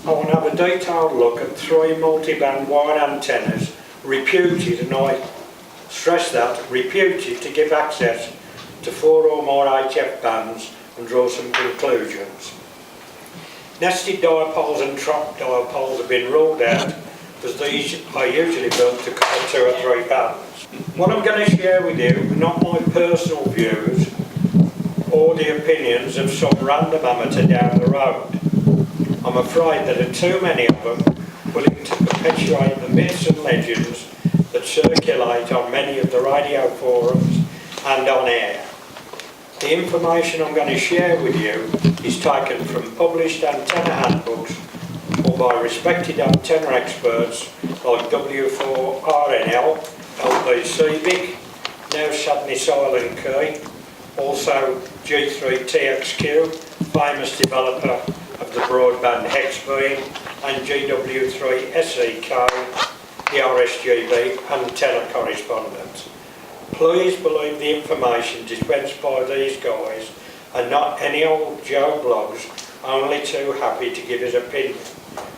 I want to have a detailed look at 3 multiband wide antennas reputed, and I stress that, reputed to give access to 4 or more HF bands and draw some conclusions. Nested dipoles and trap dipoles have been ruled out as these are usually built to cover 2 or 3 bands. What I'm going to share with you are not my personal views or the opinions of some random amateur down the road. I'm afraid there are too many of them willing to perpetuate the myths and legends that circulate on many of the radio forums and on air. The information I'm going to share with you is taken from published antenna handbooks or by respected antenna experts like W4RNL, LP Civic, now Sadney Silent Key, also G3TXQ, famous developer of the broadband hex beam, and GW3SEK, the RSGB antenna correspondent. Please believe the information dispensed by these guys and not any old Joe blogs only too happy to give his opinion,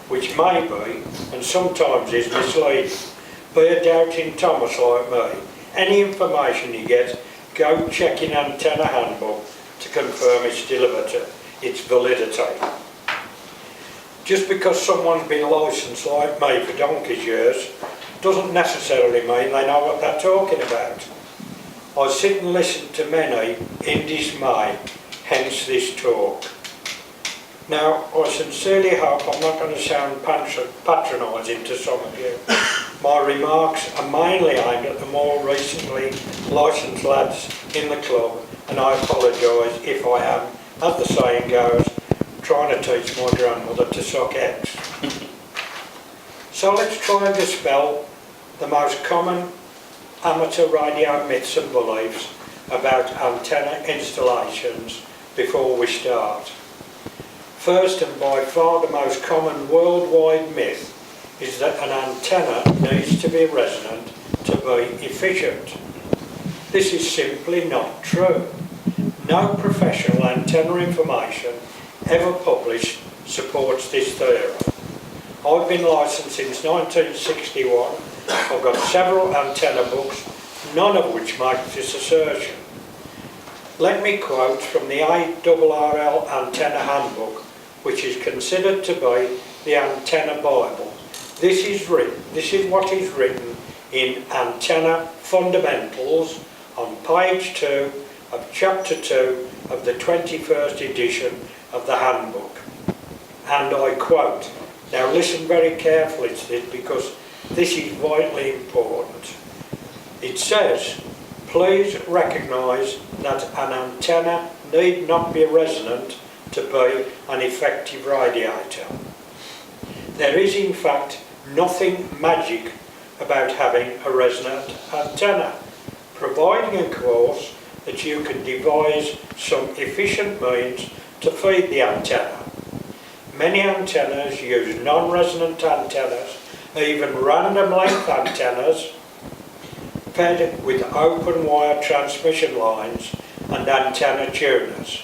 which may be, and sometimes is, misleading. Be a doubting Thomas like me. Any information you get, go check in antenna handbook to confirm its validity. Just because someone's been licensed like me for donkey's years doesn't necessarily mean they know what they're talking about. I sit and listen to many in dismay, hence this talk. Now, I sincerely hope I'm not going to sound patronising to some of you. My remarks are mainly aimed at the more recently licensed lads in the club, and I apologise if I am, as the saying goes, trying to teach my grandmother to suck eggs. So let's try and dispel the most common amateur radio myths and beliefs about antenna installations before we start. First, and by far the most common worldwide myth, is that an antenna needs to be resonant to be efficient. This is simply not true. No professional antenna information ever published supports this theory. I've been licensed since 1961. I've got several antenna books, none of which make this assertion. Let me quote from the ARRL antenna handbook, which is considered to be the antenna Bible. This is what is written in Antenna Fundamentals on page 2 of chapter 2 of the 21st edition of the handbook. And I quote, now listen very carefully to this because this is vitally important. It says, please recognise that an antenna need not be resonant to be an effective radiator. There is in fact nothing magic about having a resonant antenna, providing of course that you can devise some efficient means to feed the antenna. Many antennas use non-resonant antennas, even random length antennas, fed with open wire transmission lines and antenna tuners.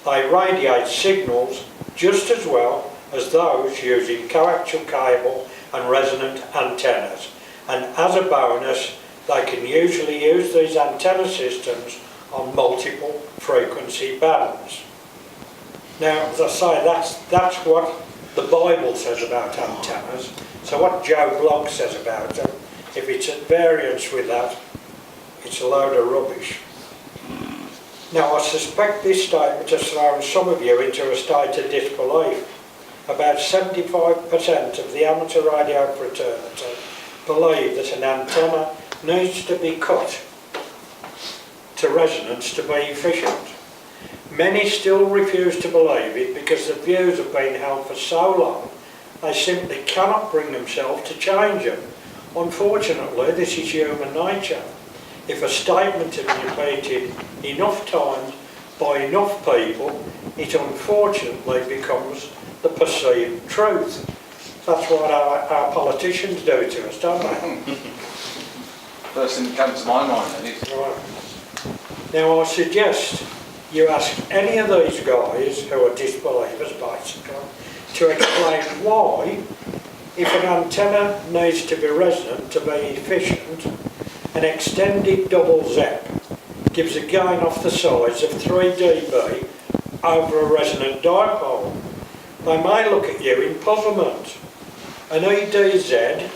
They radiate signals just as well as those using coaxial cable and resonant antennas, and as a bonus they can usually use these antenna systems on multiple frequency bands. Now, as I say, that's what the Bible says about antennas. So what Joe Blogg says about them, if it's at variance with that, it's a load of rubbish. Now, I suspect this statement has thrown some of you into a state of disbelief. About 75% of the amateur radio fraternity believe that an antenna needs to be cut to resonance to be efficient. Many still refuse to believe it because the views have been held for so long they simply cannot bring themselves to change them. Unfortunately, this is human nature. If a statement is repeated enough times by enough people, it unfortunately becomes the perceived truth. That's what our politicians do to us, don't they? First thing that comes to my mind then is... Right. Now I suggest you ask any of these guys who are disbelievers basically to explain why, if an antenna needs to be resonant to be efficient, an extended double ZEP gives a gain off the size of 3 dB over a resonant dipole. They may look at you in puzzlement. An EDZ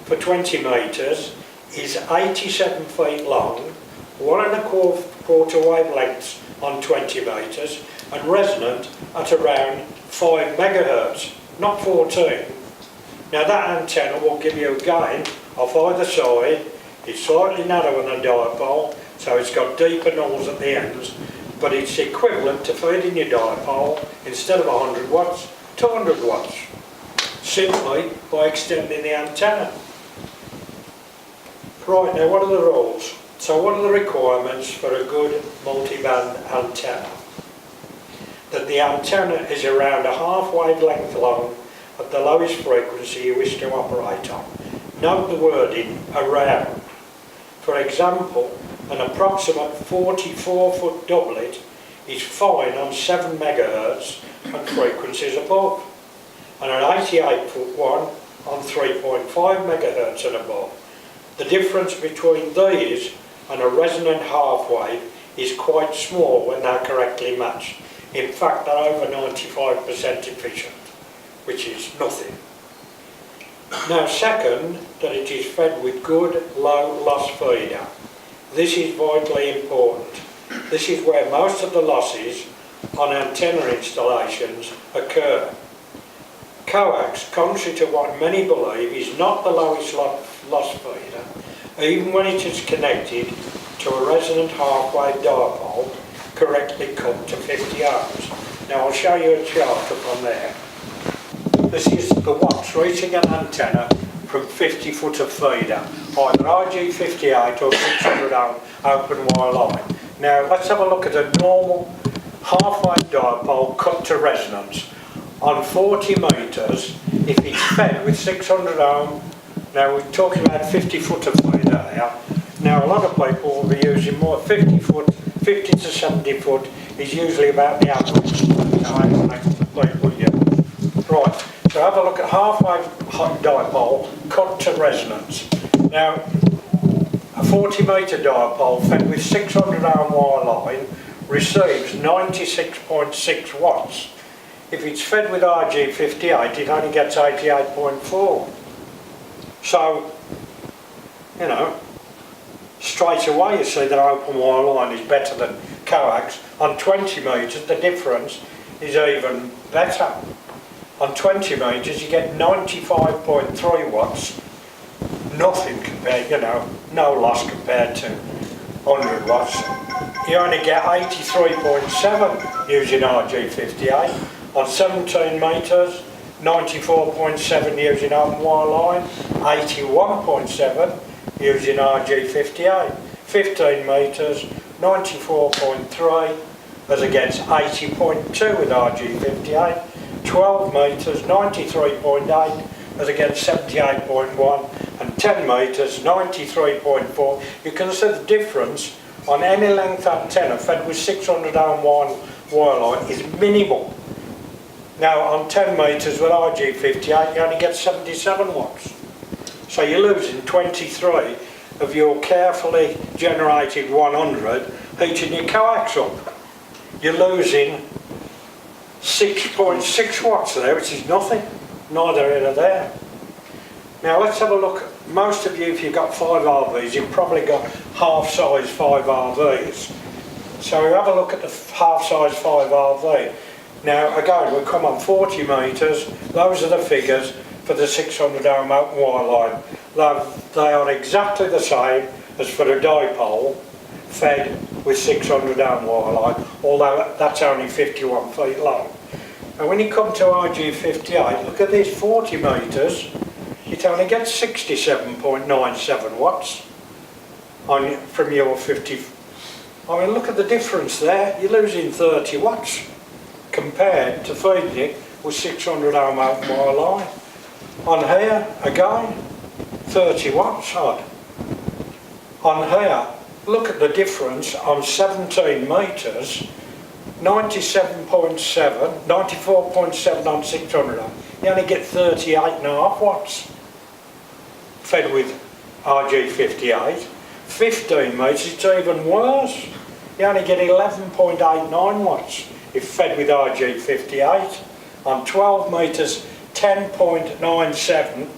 for 20 metres is 87 feet long, 1¼ wavelengths on 20 metres, and resonant at around 5 megahertz, not 14. Now that antenna will give you a gain off either side. It's slightly narrower than a dipole, so it's got deeper nulls at the ends, but it's equivalent to feeding your dipole, instead of 100 watts, 200 watts, simply by extending the antenna. Right, now what are the rules? So what are the requirements for a good multiband antenna? That the antenna is around a half wavelength long at the lowest frequency you wish to operate on. Note the wording, around. For example, an approximate 44-foot doublet is fine on 7 megahertz and frequencies above, and an 88-foot one on 3.5 megahertz and above. The difference between these and a resonant half wave is quite small when they're correctly matched. In fact, they're over 95% efficient, which is nothing. Now second, that it is fed with good low loss feeder. This is vitally important. This is where most of the losses on antenna installations occur. Coax, contrary to what many believe, is not the lowest loss feeder, even when it is connected to a resonant half-wave dipole correctly cut to 50 ohms. Now I'll show you a chart up on there. This is the watts reaching an antenna from 50 foot of feeder, either RG58 or 600 ohm open wire line. Now let's have a look at a normal half-wave dipole cut to resonance. On 40 metres, if it's fed with 600 ohm, now we're talking about 50 foot of feeder here. Now a lot of people will be using more 50 foot, 50 to 70 foot is usually about the average people use. Right, so have a look at half-wave dipole cut to resonance. Now a 40 metre dipole fed with 600 ohm wire line receives 96.6 watts. If it's fed with RG58, it only gets 88.4. So, you know, straight away you see that open wire line is better than coax. On 20 metres the difference is even better. On 20 metres you get 95.3 watts, nothing compared, you know, no loss compared to 100 watts. You only get 83.7 using RG58. On 17 metres, 94.7 using open wire line, 81.7 using RG58. 15 metres, 94.3 as against 80.2 with RG58. 12 metres, 93.8 as against 78.1, and 10 metres, 93.4. You can see the difference on any length antenna fed with 600 ohm wire line is minimal. Now on 10 metres with RG58 you only get 77 watts. So you're losing 23 of your carefully generated 100 heating your coax up. You're losing 6.6 watts there, which is nothing, neither here nor there. Now let's have a look. Most of you, if you've got 5 RVs, you've probably got half-size 5 RVs. So have a look at the half-size 5 RV. Now again, we'll come on 40 metres, those are the figures for the 600 ohm open wire line. They are exactly the same as for a dipole fed with 600 ohm wire line, although that's only 51 feet long. And when you come to RG58, look at these 40 metres, it only gets 67.97 watts from your 50. I mean, look at the difference there, you're losing 30 watts. Compared to feeding it with 600 ohm open wire line. On here, again, 30 watts odd. On here, look at the difference on 17 metres 97.7, 94.7 on 600 ohm. You only get 38.5 watts fed with RG58. 15 metres, it's even worse. You only get 11.89 watts if fed with RG58. On 12 metres, 10.97,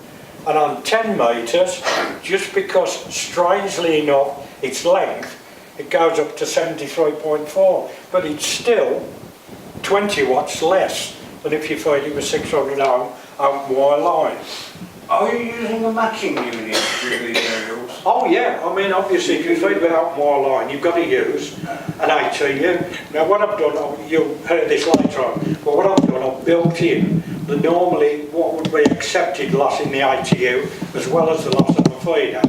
and on 10 metres, just because, strangely enough, its length, it goes up to 73.4, but it's still 20 watts less than if you feed it with 600 ohm open wire line. Are you using a matching unit with these aerials? Oh yeah, I mean obviously if you feed with open wire line you've got to use an ATU. Now what I've done, you'll hear this later on, but what I've done, I've built in the normally what would be accepted loss in the ATU as well as the loss of the feeder.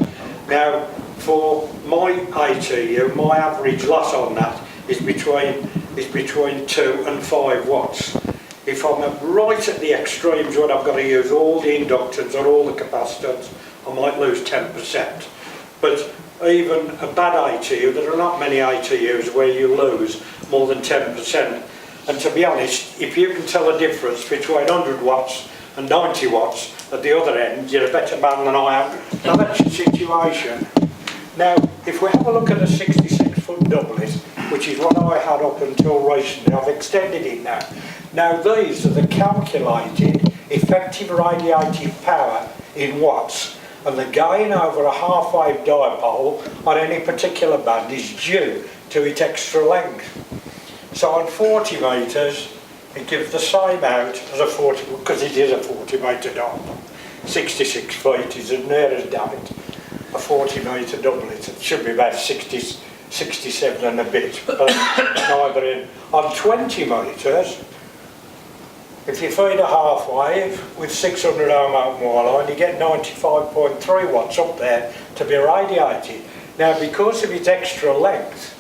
Now for my ATU, my average loss on that is between 2 and 5 watts. If I'm right at the extremes when I've got to use all the inductance or all the capacitance, I might lose 10%. But even a bad ATU, there are not many ATUs where you lose more than 10%. And to be honest, if you can tell the difference between 100 watts and 90 watts at the other end, you're a better man than I am. Now that's the situation. Now, if we have a look at a 66-foot doublet, which is what I had up until recently, I've extended it now. Now these are the calculated effective radiative power in watts, and the gain over a half-wave dipole on any particular band is due to its extra length. So on 40 metres, it gives the same out as a 40, because it is a 40 metre dipole. 66 feet is as near as damn it. A 40 metre doublet, it should be about 67 and a bit, but neither in. On 20 metres, if you feed a half wave with 600 ohm open wire line, you get 95.3 watts up there to be radiated. Now because of its extra length,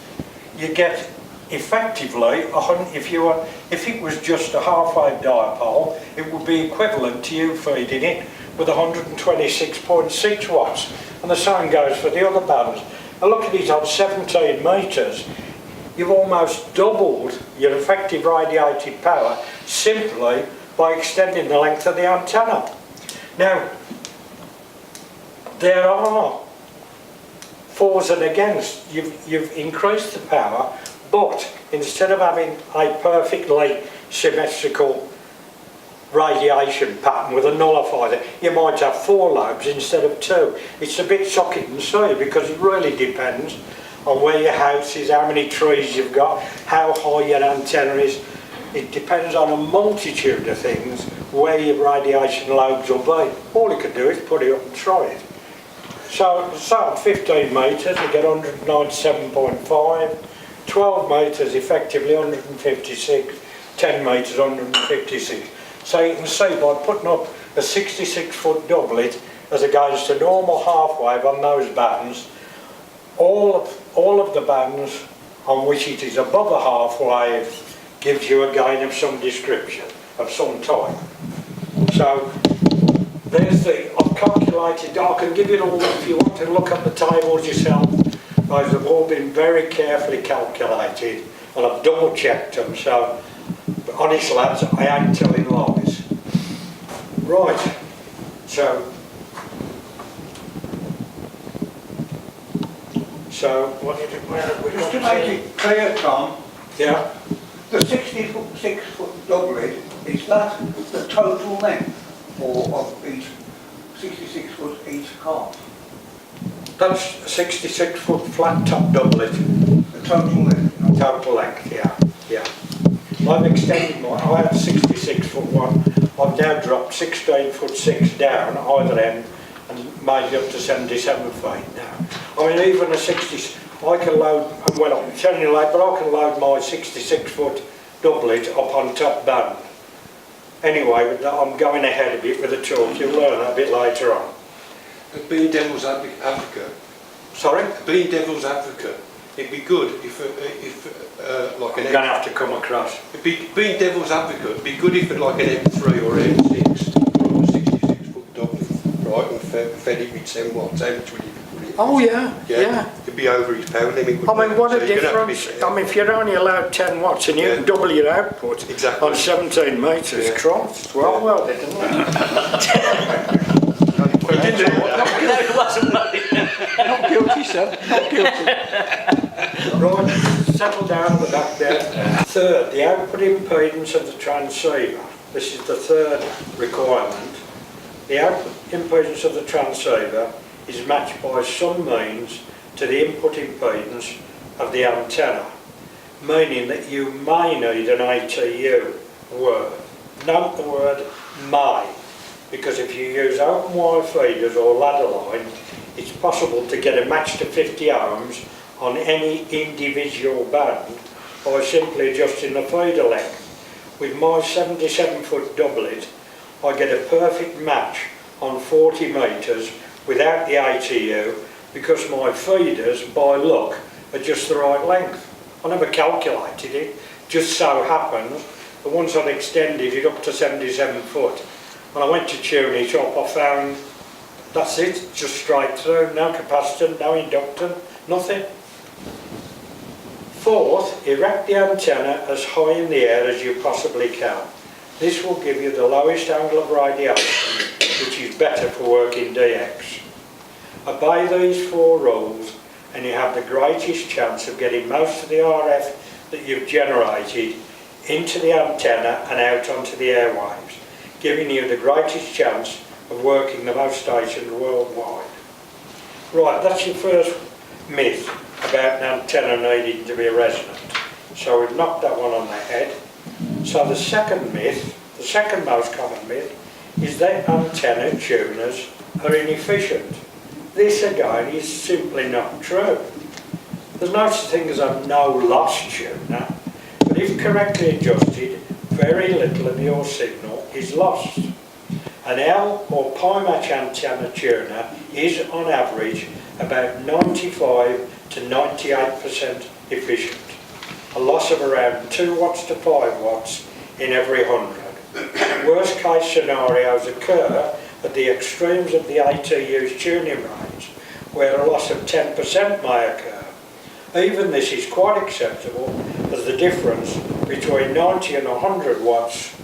you get effectively, if it was just a half wave dipole, it would be equivalent to you feeding it with 126.6 watts. And the same goes for the other bands. And look at it on 17 metres, you've almost doubled your effective radiated power simply by extending the length of the antenna. Now, there are fors and against. You've increased the power, but instead of having a perfectly symmetrical radiation pattern with a nullifier, you might have 4 lobes instead of 2. It's a bit socket and see because it really depends on where your house is, how many trees you've got, how high your antenna is. It depends on a multitude of things where your radiation lobes will be. All you can do is put it up and try it. So at 15 metres we get 197.5, 12 metres effectively 156, 10 metres 156. So you can see by putting up a 66-foot doublet as against a normal half wave on those bands, all of the bands on which it is above a half wave gives you a gain of some description, of some type. So there's I've calculated, I can give you it all if you want to look at the tables yourself. Those have all been very carefully calculated and I've double checked them, so honest lads, I ain't telling lies. Right, so what did it, Just to make it clear, Tom, yeah, the 66-foot doublet, is that the total length of each 66-foot each calf? that's a 66-foot flat top doublet. The total length? Total length, yeah. I've extended mine, I had a 66-foot one, I've now dropped 16'6" down either end and made it up to 77 feet now. I mean even a 60, I can load, well I'm telling you late, but I can load my 66-foot doublet up on top band. Anyway, I'm going ahead a bit with the talk, you'll learn that a bit later on. Being devil's advocate. Sorry? Being devil's advocate. It'd be good if like an I'm going to have to come across. being devil's advocate, it'd be good if like an M3 or M6 or a 66-foot doublet, right, and fed it with 10 watts. How much would you put it Oh yeah, yeah. It'd be over his power limit. I mean, what So a you're gonna have to difference. be- I mean, if you're only allowed 10 watts and you Yeah. can double your output Exactly. on 17 metres, Yeah. Christ, well Yeah. welded, isn't it? Well, didn't do that. No, it wasn't working. Not guilty, sir, not guilty. Right, settle down with that there. Third, the output impedance of the transceiver. This is the third requirement. The output impedance of the transceiver is matched by some means to the input impedance of the antenna, meaning that you may need an ATU word. Note the word may, because if you use open wire feeders or ladder line, it's possible to get a match to 50 ohms on any individual band by simply adjusting the feeder length. With my 77-foot doublet, I get a perfect match on 40 metres without the ATU because my feeders, by luck, are just the right length. I never calculated it, just so happens the ones I've extended it up to 77 foot. When I went to tune it up, I found that's it, just straight through, no capacitor, no inductor, nothing. Fourth, erect the antenna as high in the air as you possibly can. This will give you the lowest angle of radiation, which is better for working DX. Obey these 4 rules and you have the greatest chance of getting most of the RF that you've generated into the antenna and out onto the airwaves, giving you the greatest chance of working the most stations worldwide. Right, that's your first myth about an antenna needing to be resonant. So we've knocked that one on the head. So the second myth, the second most common myth, is that antenna tuners are inefficient. This again is simply not true. There's no such thing as a no-loss tuner, but if correctly adjusted, very little of your signal is lost. An L or pi match antenna tuner is on average about 95 to 98% efficient. A loss of around 2 watts to 5 watts in every 100. Worst case scenarios occur at the extremes of the ATU's tuning range, where a loss of 10% may occur. Even this is quite acceptable, as the difference between 90 and 100 watts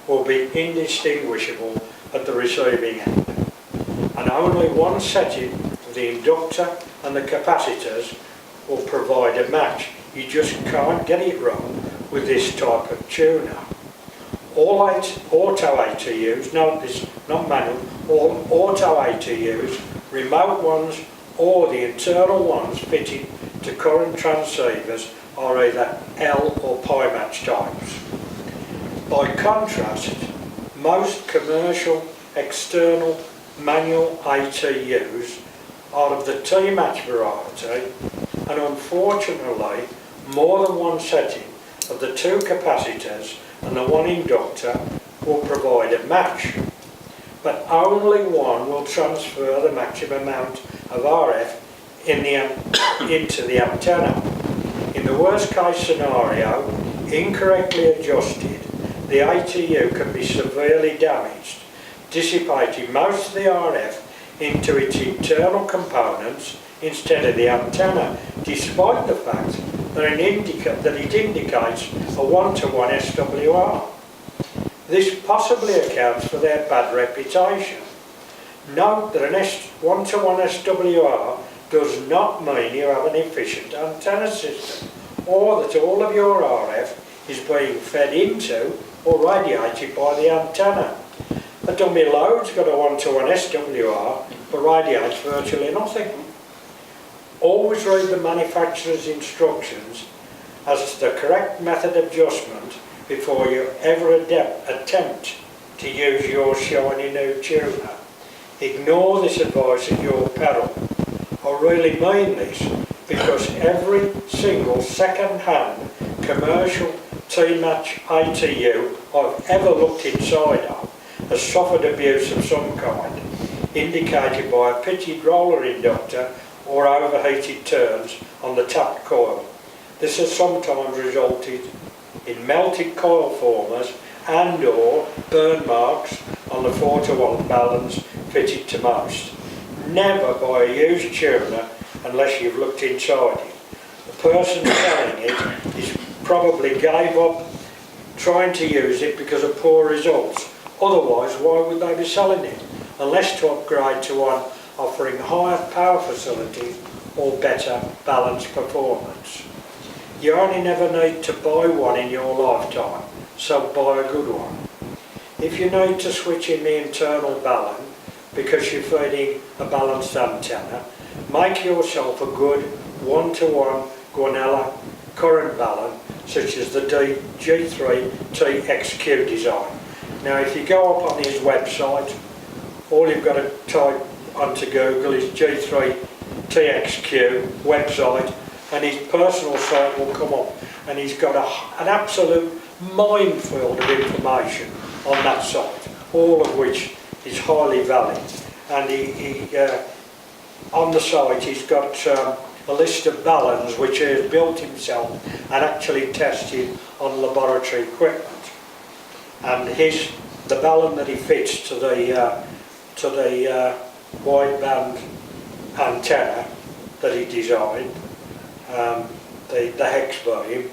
will be indistinguishable at the receiving end. And only one setting of the inductor and the capacitors will provide a match. You just can't get it wrong with this type of tuner. All auto ATUs, note this, not manual, all auto ATUs, remote ones or the internal ones fitted to current transceivers are either L or pi match types. By contrast, most commercial external manual ATUs are of the T-match variety, and unfortunately more than one setting of the 2 capacitors and the 1 inductor will provide a match, but only one will transfer the maximum amount of RF into the antenna. In the worst case scenario, incorrectly adjusted, the ATU can be severely damaged, dissipating most of the RF into its internal components instead of the antenna, despite the fact that it indicates a 1-to-1 SWR. This possibly accounts for their bad reputation. Note that an 1-to-1 SWR does not mean you have an efficient antenna system, or that all of your RF is being fed into or radiated by the antenna. A dummy load's got a 1-to-1 SWR but radiates virtually nothing. Always read the manufacturer's instructions as to the correct method of adjustment before you ever attempt to use your shiny new tuner. Ignore this advice at your peril. I really mean this because every single second-hand commercial T-match ATU I've ever looked inside of has suffered abuse of some kind, indicated by a pitted roller inductor or overheated turns on the tapped coil. This has sometimes resulted in melted coil formers and or burn marks on the 4-to-1 balance fitted to most. never buy a used tuner unless you've looked inside it. The person selling it is probably gave up trying to use it because of poor results. Otherwise, why would they be selling it? Unless to upgrade to one offering higher power facilities or better balance performance. You only never need to buy one in your lifetime, so buy a good one. If you need to switch in the internal balun because you're feeding a balanced antenna, make yourself a good one-to-one Guanella current balun such as the G3PQP design. Now if you go up on his website, all you've got to type onto Google is G3PQP website and his personal site will come up, and he's got an absolute minefield of information on that site, all of which is highly valid. And he on the site he's got a list of baluns which he has built himself and actually tested on laboratory equipment. And the balun that he fits to the wideband antenna that he designed, the hex beam,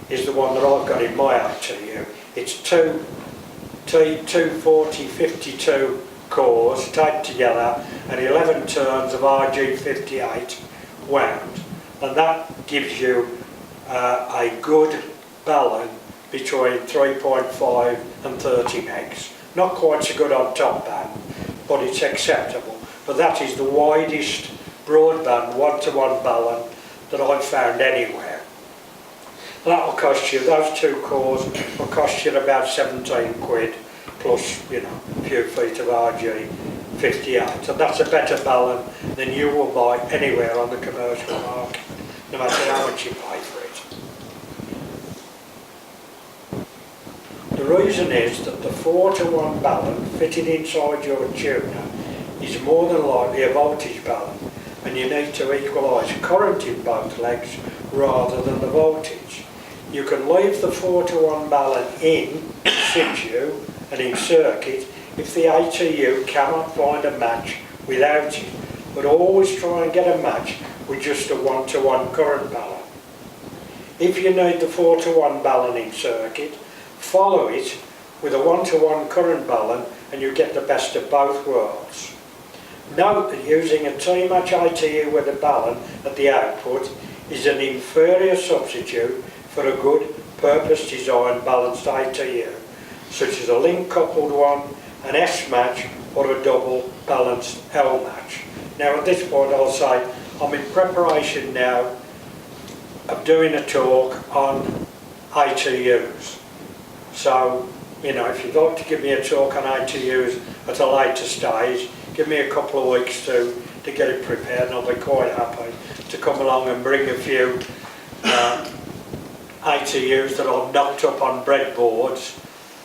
is the one that I've got in my ATU. It's 240-52 cores taped together and 11 turns of RG58 wound, and that gives you a good balun between 3.5 and 30 megs. Not quite so good on top band, but it's acceptable. But that is the widest broadband one-to-one balun that I've found anywhere. That will cost you, those two cores will cost you about 17 quid plus, you know, a few feet of RG58. And that's a better balun than you will buy anywhere on the commercial market, no matter how much you pay for it. The reason is that the 4-to-1 balun fitted inside your tuner is more than likely a voltage balun, and you need to equalise current in both legs rather than the voltage. You can leave the 4-to-1 balun in situ and in circuit if the ATU cannot find a match without it, but always try and get a match with just a 1-to-1 current balun. If you need the 4-to-1 balun in circuit, follow it with a 1-to-1 current balun and you get the best of both worlds. Note that using a T-match ATU with a balun at the output is an inferior substitute for a good purpose-designed balanced ATU, such as a link-coupled one, an S-match or a double balanced L-match. Now at this point I'll say I'm in preparation now of doing a talk on ATUs. So, you know, if you'd like to give me a talk on ATUs at a later stage, give me a couple of weeks to get it prepared and I'll be quite happy to come along and bring a few ATUs that I've knocked up on breadboards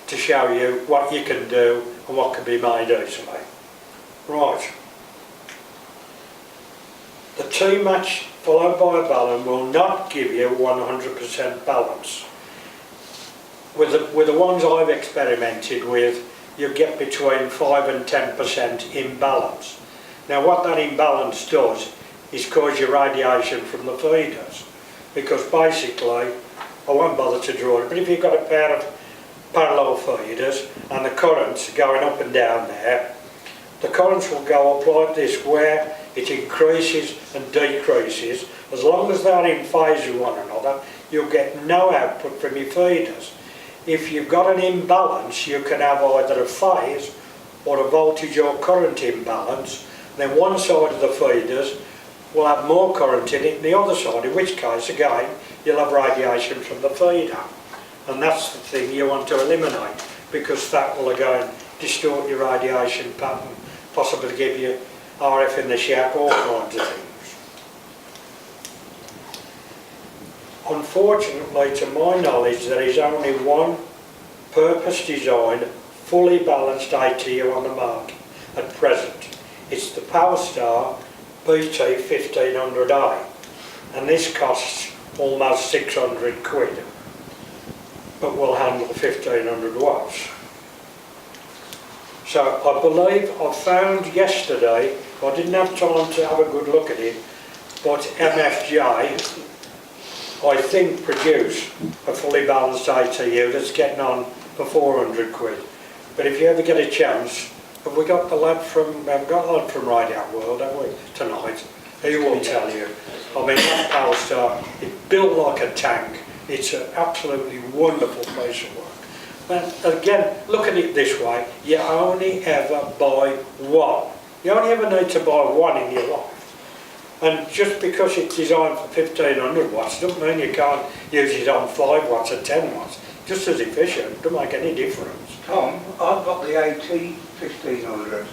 to show you what you can do and what can be made easily. Right. The T-match followed by a balun will not give you 100% balance. With the ones I've experimented with, you get between 5 and 10% imbalance. Now what that imbalance does is cause you radiation from the feeders, because basically, I won't bother to draw it, but if you've got a pair of parallel feeders and the currents going up and down there, the currents will go up like this where it increases and decreases. As long as they're in phase with one another, you'll get no output from your feeders. If you've got an imbalance, you can have either a phase or a voltage or current imbalance. Then one side of the feeders will have more current in it than the other side, in which case, again, you'll have radiation from the feeder. And that's the thing you want to eliminate, because that will again distort your radiation pattern, possibly give you RF in the shack, all kinds of things. Unfortunately, to my knowledge, there is only one purpose-designed, fully balanced ATU on the market at present. It's the PowerStar BT1500A, and this costs almost 600 quid, but will handle 1500 watts. So I believe I found yesterday I didn't have time to have a good look at it, but MFJ, I think, produce a fully balanced ATU that's getting on for 400 quid. But if you ever get a chance, have we got the lad from, we've got a lad from Radio World, have we, tonight? He will tell you. I mean, that Polestar, it's built like a tank. It's an absolutely wonderful piece of work. And again, look at it this way, you only ever buy one. You only ever need to buy one in your life. And just because it's designed for 1500 watts doesn't mean you can't use it on 5 watts or 10 watts. Just as efficient, doesn't make any difference. Tom, I've got the AT 1500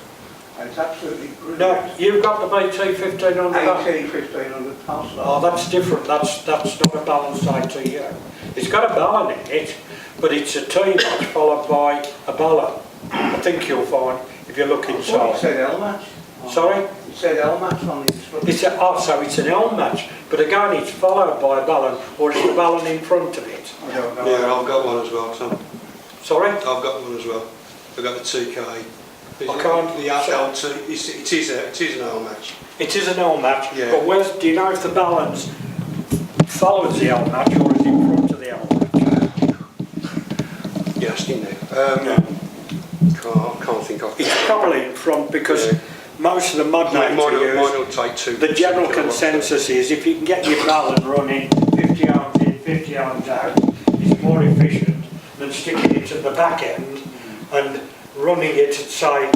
and it's absolutely brilliant. No, you've got the BT 1500. AT 1500 Polestar. Oh, that's different. That's not a balanced ATU. It's got a ballon in it, but it's a T-match followed by a ballon. I think you'll find if you look It inside. said L-match. Sorry? It said L-match on the instruction. It's a, oh, so it's an L match, but again it's followed by a ballon, or is the ballon in front of it? I don't know. Yeah, I've got one as well, Tom. Sorry? I've got one as well. I've got the 2K. I can't- The L2, it is an L match. It is an L match, Yeah. but where's, do you know if the ballons follows the L match or is it in front of the L match? You're asking now. Can't think of it. It's probably in front because Yeah. most of the mod Mine ATUs, will take two. the general 2 kilowatts. consensus is if you can get your ballon running 50 ohms in, 50 ohms out, it's more efficient than sticking it at the back end and running it at say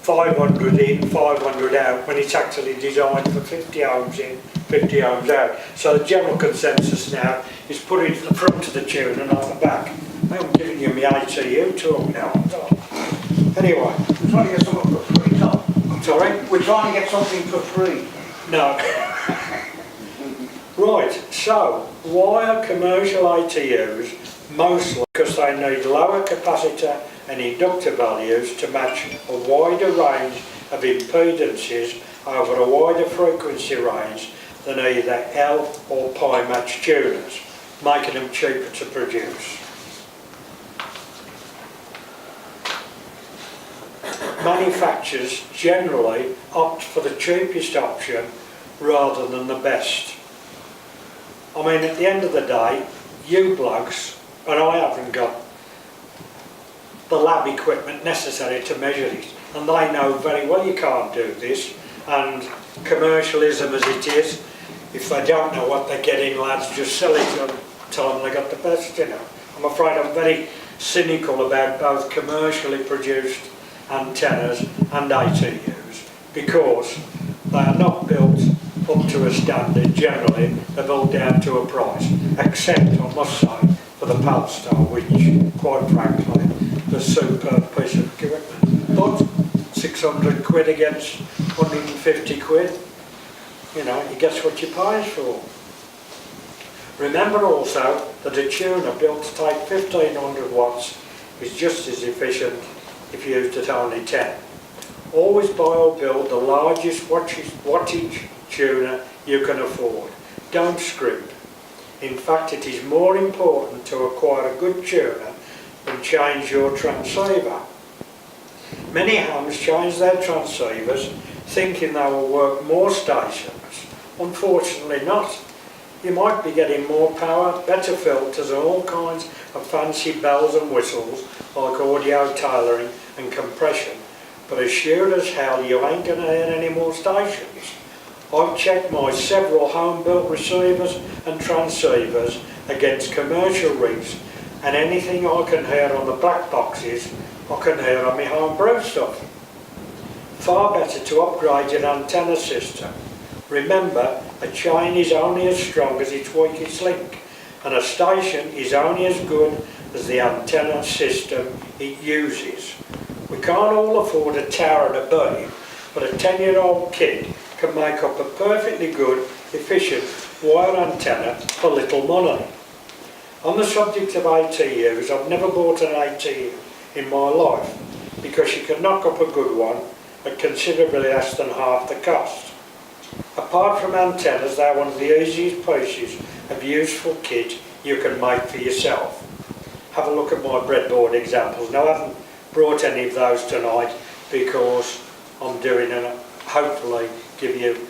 500 in, 500 out when it's actually designed for 50 ohms in, 50 ohms out. So the general consensus now is put it at the front of the tune and not the back. I'm giving you my ATU talk now. Anyway, We're trying to get something for free, Tom. sorry? We're trying to get something for free. No. Right, so why are commercial ATUs mostly because they need lower capacitor and inductor values to match a wider range of impedances over a wider frequency range than either L or pi match tuners, making them cheaper to produce. Manufacturers generally opt for the cheapest option rather than the best. I mean, at the end of the day, you blokes, and I haven't got the lab equipment necessary to measure it, and they know very well you can't do this, and commercialism as it is, if they don't know what they're getting, lads, just sell it to them, tell them they got the best, you know. I'm afraid I'm very cynical about both commercially produced antennas and ATUs because they are not built up to a standard generally, they're built down to a price, except I must say for the Polestar, which quite frankly is a superb piece of equipment. But 600 quid against 150 quid, you know, you guess what you pay for. Remember also that a tuner built to take 1500 watts is just as efficient if used at only 10. Always buy or build the largest wattage tuner you can afford. Don't scrimp. In fact, it is more important to acquire a good tuner than change your transceiver. Many hams change their transceivers thinking they will work more stations. Unfortunately not. You might be getting more power, better filters and all kinds of fancy bells and whistles like audio tailoring and compression, but as sure as hell you ain't going to earn any more stations. I've checked my several home-built receivers and transceivers against commercial rigs, and anything I can hear on the black boxes, I can hear on my home-brew stuff. Far better to upgrade your antenna system. Remember, a chain is only as strong as its weakest link, and a station is only as good as the antenna system it uses. We can't all afford a tower and a beam, but a 10-year-old kid can make up a perfectly good, efficient wire antenna for little money. On the subject of ATUs, I've never bought an ATU in my life because you can knock up a good one at considerably less than half the cost. Apart from antennas, they're one of the easiest pieces of useful kit you can make for yourself. Have a look at my breadboard examples. Now, I haven't brought any of those tonight because I'm doing a hopefully give you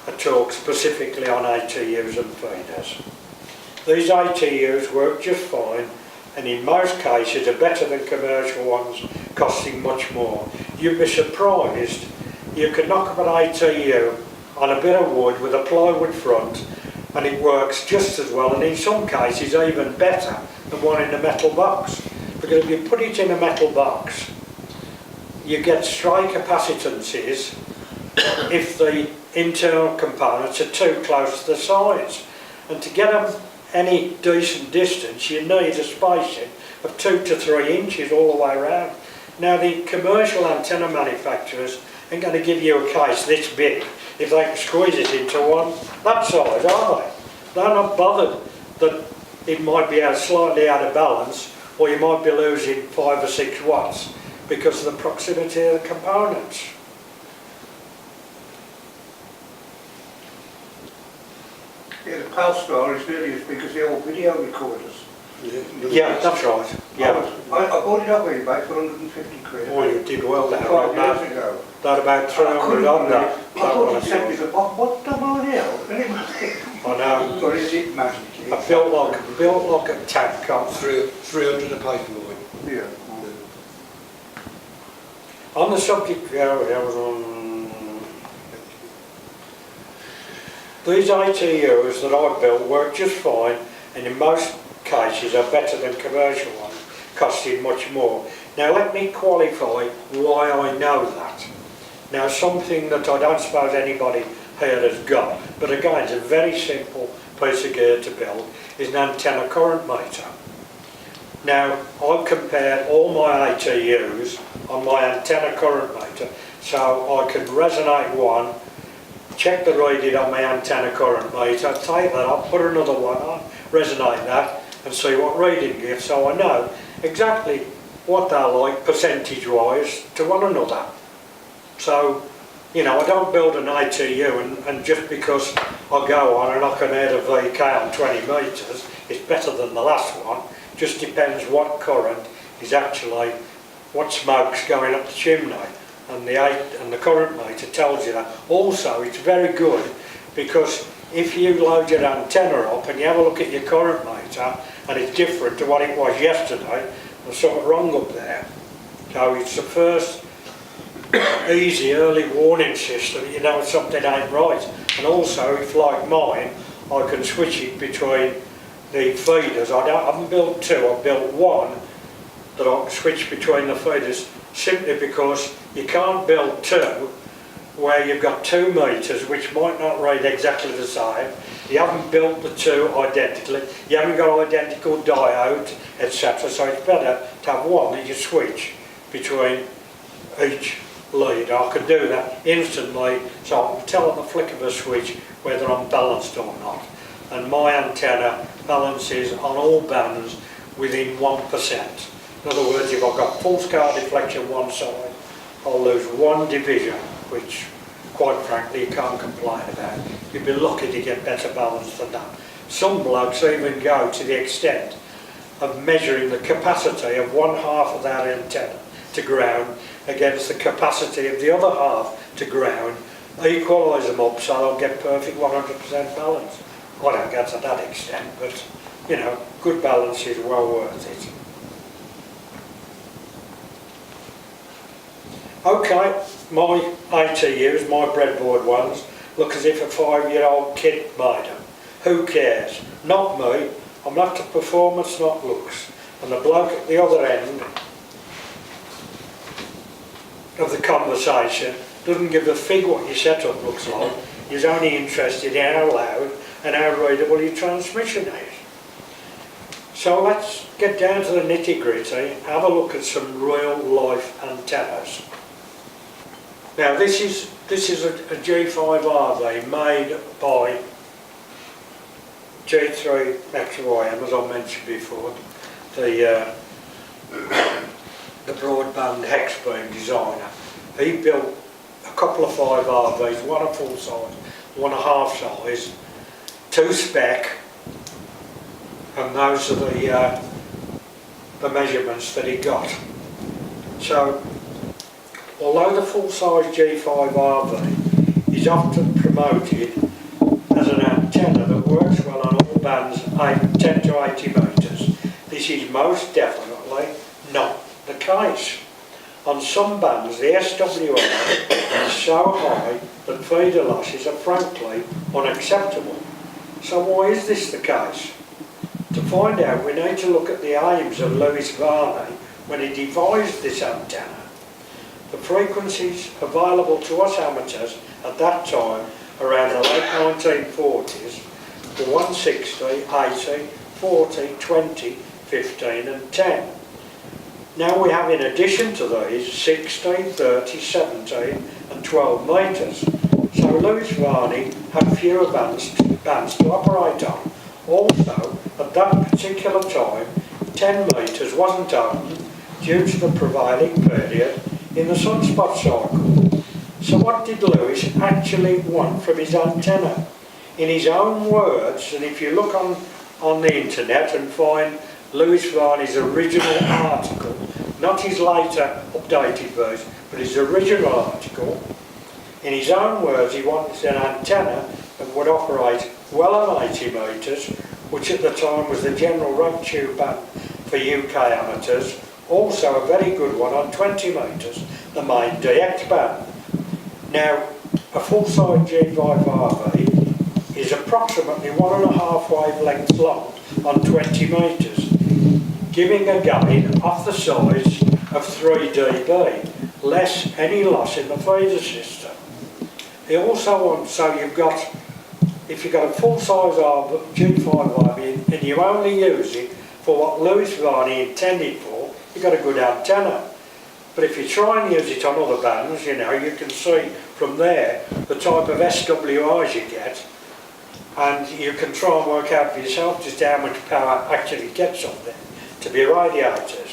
a talk specifically on ATUs and feeders. These ATUs work just fine, and in most cases are better than commercial ones, costing much more. You'd be surprised, you can knock up an ATU on a bit of wood with a plywood front and it works just as well, and in some cases even better than one in a metal box. Because if you put it in a metal box, you get stray capacitances if the internal components are too close to the sides. And to get them any decent distance, you need a spacing of 2 to 3 inches all the way around. Now the commercial antenna manufacturers ain't going to give you a case this big if they can squeeze it into one that size, are they? They're not bothered that it might be slightly out of balance, or you might be losing 5 or 6 watts because of the proximity of the components. Yeah, the PAL star is nearly as big as the old video recorders. Yeah, that's right. Yeah. I bought it off eBay for 150 quid. Oh, you did well there. 5 years ago. That about 300 on that. I thought it sent me the what the hell? And it was I know. Or is it magic? I built like a tank car. 300 a paper boy. Yeah. On the subject, these ATUs that I built work just fine, and in most cases are better than commercial ones, costing much more. Now let me qualify why I know that. Now something that I don't suppose anybody here has got, but again it's a very simple piece of gear to build, is an antenna current meter. Now I've compared all my ATUs on my antenna current meter, so I can resonate one, check the reading on my antenna current meter, take that up, put another one on, resonate that, and see what reading it gives, so I know exactly what they're like percentage wise to one another. So, you know, I don't build an ATU and just because I go on and I can add a VK on 20 metres, it's better than the last one. Just depends what current is actually, what smoke's going up the chimney, and the current meter tells you that. Also, it's very good because if you load your antenna up and you have a look at your current meter and it's different to what it was yesterday, there's something wrong up there. So it's the first easy early warning system, you know something ain't right. And also, if like mine, I can switch it between the feeders. I haven't built 2, I've built 1 that I can switch between the feeders, simply because you can't build 2 where you've got 2 meters which might not read exactly the same. You haven't built the 2 identically, you haven't got identical diode, etc. So it's better to have one that you switch between each lead. I can do that instantly, so I can tell on the flick of a switch whether I'm balanced or not. And my antenna balances on all bands within 1%. In other words, if I've got full scale deflection one side, I'll lose 1 division, which quite frankly you can't complain about. You'd be lucky to get better balance than that. Some blokes even go to the extent of measuring the capacity of one half of that antenna to ground against the capacity of the other half to ground, equalise them up so they'll get perfect 100% balance. I don't get to that extent, but you know, good balance is well worth it. Okay, my ATUs, my breadboard ones, look as if a 5-year-old kid made them. Who cares? Not me. I'm after performance, not looks. And the bloke at the other end of the conversation doesn't give a fig what your setup looks like. He's only interested in how loud and how readable your transmission is. So let's get down to the nitty-gritty, have a look at some real life antennas. Now this is a G5RV made by G3PQP, as I mentioned before, the broadband hex beam designer. He built a couple of 5RVs, one a full size, one a half size, 2 spec, and those are the measurements that he got. So although the full size G5RV often promoted as an antenna that works well on all bands 10 to 80 metres. This is most definitely not the case. On some bands, the SWR is so high that feeder losses are frankly unacceptable. So why is this the case? To find out, we need to look at the aims of Lewis Varney when he devised this antenna. The frequencies available to us amateurs at that time, around the late 1940s, were 160, 80, 40, 20, 15 and 10. Now we have, in addition to these, 16, 30, 17 and 12 metres. So Lewis Varney had fewer bands to operate on. Also, at that particular time, 10 metres wasn't owned due to the prevailing period in the sunspot cycle. So what did Lewis actually want from his antenna? In his own words, and if you look on the internet and find Lewis Varney's original article, not his later updated version, but his original article, in his own words, he wanted an antenna that would operate well on 80 metres, which at the time was the general rate tube band for UK amateurs, also a very good one on 20 metres, the main DX band. Now, a full-size G5RV is approximately 1.5 wavelengths long on 20 metres, giving a gain off the size of 3 dB, less any loss in the feeder system. He also wants, so you've got, if you've got a full-size G5RV and you only use it for what Lewis Varney intended for, you've got a good antenna. But if you try and use it on other bands, you know, you can see from there the type of SWRs you get, and you can try and work out for yourself just how much power actually gets on there to be radiated.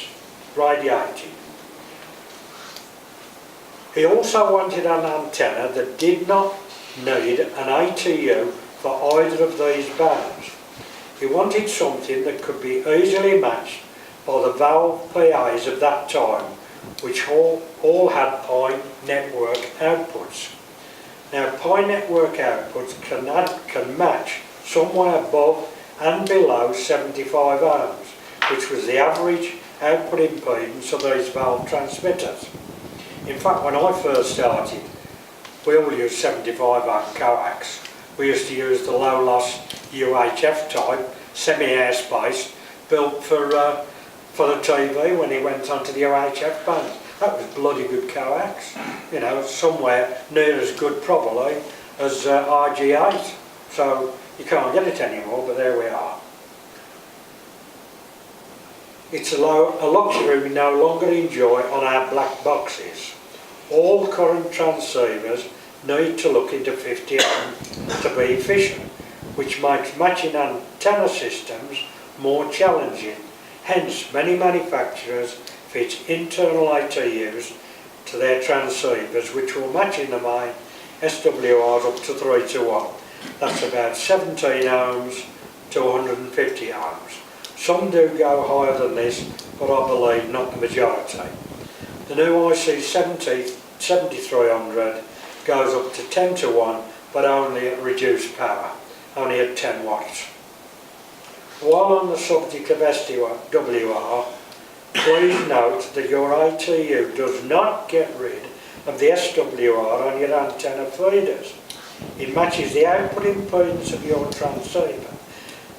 He also wanted an antenna that did not need an ATU for either of these bands. He wanted something that could be easily matched by the valve PAs of that time, which all had Pi network outputs. Now, Pi network outputs can match somewhere above and below 75 ohms, which was the average output impedance of these valve transmitters. In fact, when I first started, we all used 75 ohm coax. We used to use the low loss UHF type, semi-airspace, built for the TV when he went onto the UHF band. That was bloody good coax, you know, somewhere near as good probably as RG8. So you can't get it anymore, but there we are. It's a luxury we no longer enjoy on our black boxes. All current transceivers need to look into 50 ohm to be efficient, which makes matching antenna systems more challenging. Hence, many manufacturers fit internal ATUs to their transceivers, which will match in the main SWRs up to 3 to 1. That's about 17 ohms to 150 ohms. Some do go higher than this, but I believe not the majority. The new IC 7300 goes up to 10 to 1, but only at reduced power, only at 10 watts. While on the subject of SWR, please note that your ATU does not get rid of the SWR on your antenna feeders. It matches the output impedance of your transceiver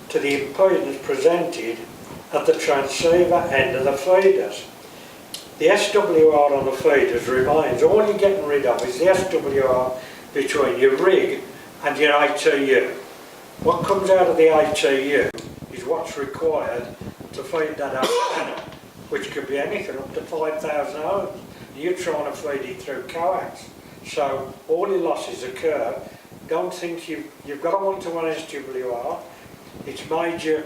to the impedance presented at the transceiver end of the feeders. The SWR on the feeders remains. All you're getting rid of is the SWR between your rig and your ATU. What comes out of the ATU is what's required to feed that antenna, which could be anything up to 5,000 ohms. You're trying to feed it through coax. So all your losses occur. Don't think you've got a one-to-one SWR. It's made your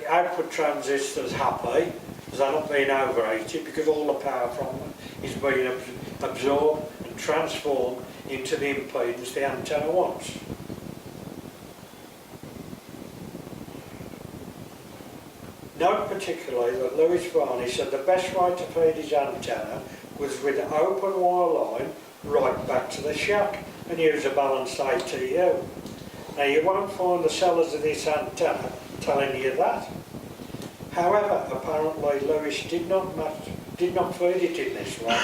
output transistors happy, as they're not being overheated, because all the power from them is being absorbed and transformed into the impedance the antenna wants. Note particularly that Lewis Varney said the best way to feed his antenna was with an open wire line right back to the shack. and use a balanced ATU. Now you won't find the sellers of this antenna telling you that. However, apparently Lewis did not feed it in this way.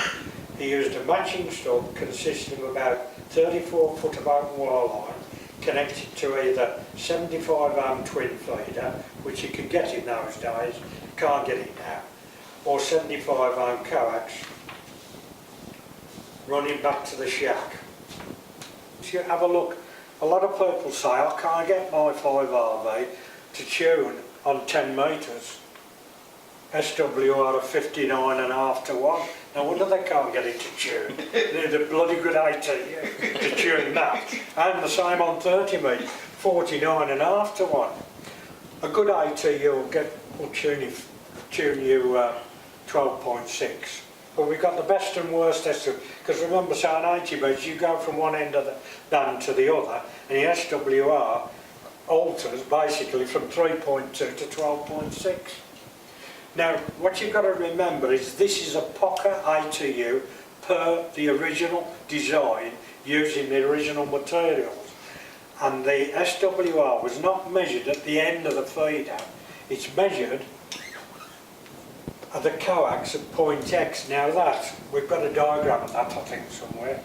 He used a matching stub consisting of about 34 foot of open wire line connected to either 75 ohm twin feeder, which you could get in those days, can't get it now, or 75 ohm coax running back to the shack. If you have a look, a lot of people say, I can't get my 5RV to tune on 10 metres. SWR of 59.5 to 1. No wonder they can't get it to tune. They need a bloody good ATU to tune that. And the same on 30 metres, 49.5 to 1. A good ATU will tune you 12.6. But we've got the best and worst SWR, because remember, say on 80 metres you go from one end of the band to the other, and the SWR alters basically from 3.2 to 12.6. Now, what you've got to remember is this is a pocket ATU per the original design using the original materials. And the SWR was not measured at the end of the feeder. It's measured at the coax at point X. Now that, we've got a diagram of that I think somewhere.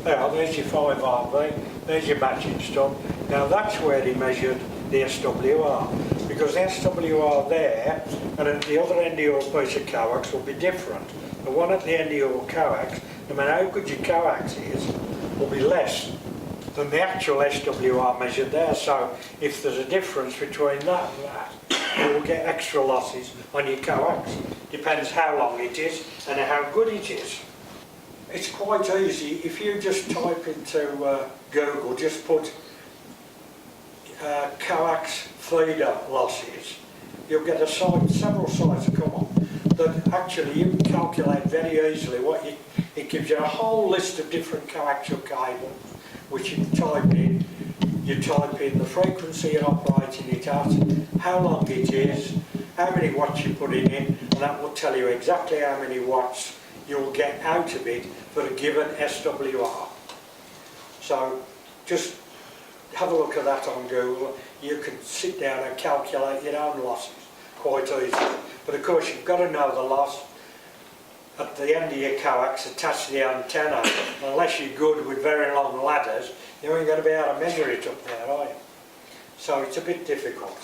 There's your 5RV, there's your matching stub. Now that's where he measured the SWR. Because the SWR there and at the other end of your piece of coax will be different. The one at the end of your coax, no matter how good your coax is, will be less than the actual SWR measured there. So if there's a difference between that and that, you will get extra losses on your coax. Depends how long it is and how good it is. It's quite easy. If you just type into Google, just put coax feeder losses, you'll get a site, several sites come up that actually you can calculate very easily what it gives you a whole list of different coaxial cables which you type in the frequency you're operating it at, how long it is, how many watts you're putting in, and that will tell you exactly how many watts you'll get out of it for a given SWR. So just have a look at that on Google. You can sit down and calculate your own losses quite easily. But of course you've got to know the loss at the end of your coax attached to the antenna. Unless you're good with very long ladders, you ain't going to be able to measure it up there, are you? So it's a bit difficult.